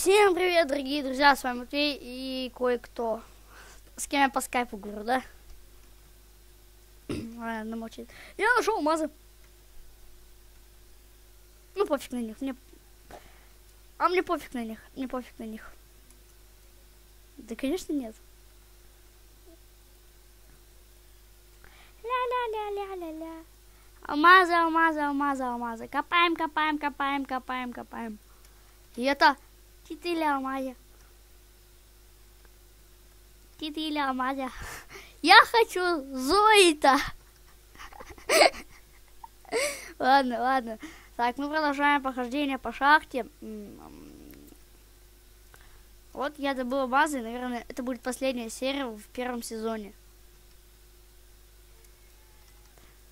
Всем привет, дорогие друзья, с вами Матвей и кое-кто. С кем я по скайпу говорю, да? Ладно, молчит. Я нашел алмазы. Ну, пофиг на них. Мне пофиг на них. Мне пофиг на них. Да, конечно, нет. Ля-ля-ля-ля-ля-ля. Алмазы, алмазы, алмазы, алмазы. Копаем, копаем, копаем, копаем, копаем. И это титиля алмаза. Титиля алмаза. Я хочу золото. Ладно, ладно. Так, мы продолжаем похождение по шахте. Вот я добыла базы. Наверное, это будет последняя серия в первом сезоне.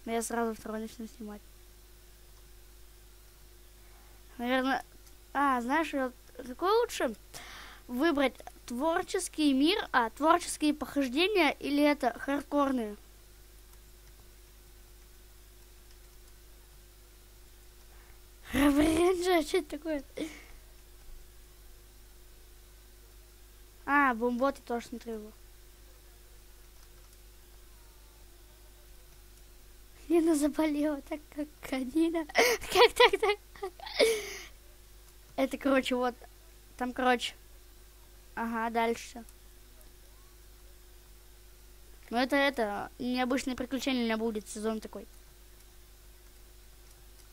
Но я сразу второй начну снимать. Наверное... знаешь, какой лучше выбрать? Творческий мир, творческие похождения или это хардкорные? Рабренджа, что это такое? Бомбот я тоже смотрела. Нина заболела, так как Нина. Как так? Это, короче, вот. Там, короче. Ага, дальше. Ну, это необычное приключение у меня будет, сезон такой.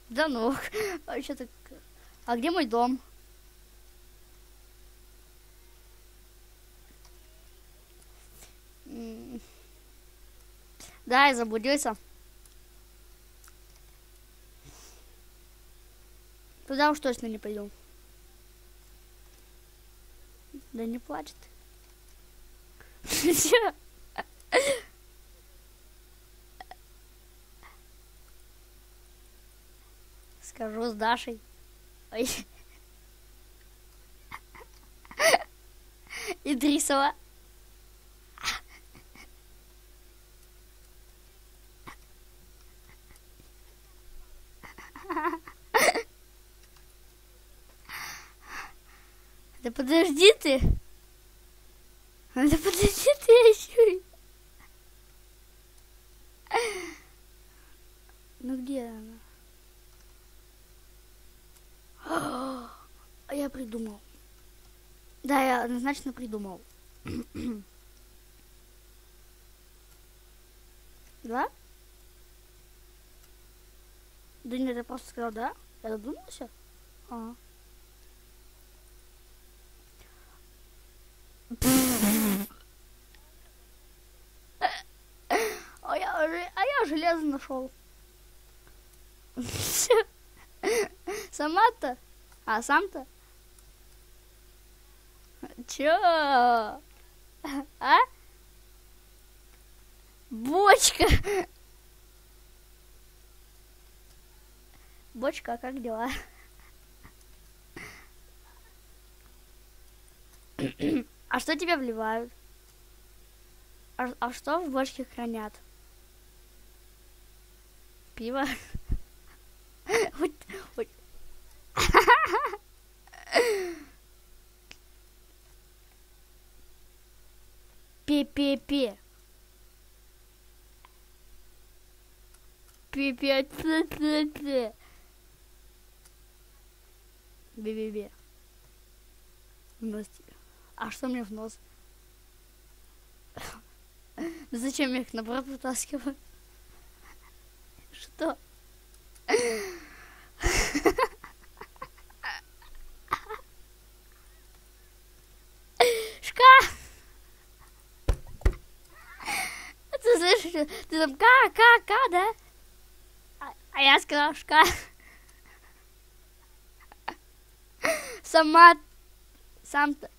Да ну, вообще так. А где мой дом? Да, я заблудился. Туда уж точно не пойду. Да не плачет. Чё? Скажу с Дашей. Ой. Идрисова. Да подожди ты. Да подожди ты еще. Ну где она? Я придумал. Да, я однозначно придумал. Да? Да нет, я просто сказал, да? Я додумался? Я железо нашел. Сама-то? Сам-то? Чё? Бочка. Бочка, как дела? А что тебя вливают? А что в бочке хранят? Пиво? Пе-пе-пе. Пе-пе-пе-пе-пе. Бе-бе-бе. В нос тебе. А что мне в нос? Зачем я их наоборот вытаскиваю? Что? Шкаф! Ты слышишь? Ты там ка, да? А я сказал шкаф. Сам-то.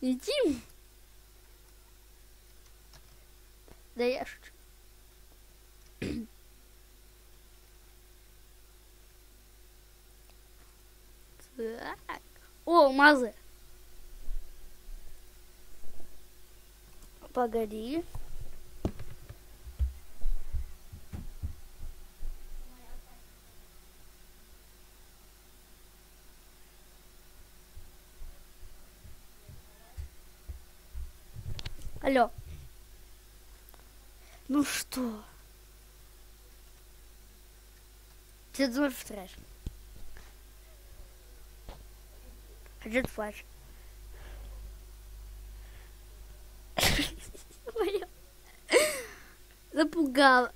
Иди. Да я шучу. Так. О, алмазы. Погоди. Алло. Ну что? Ты думаешь, трэш? Один флеш. Запугал.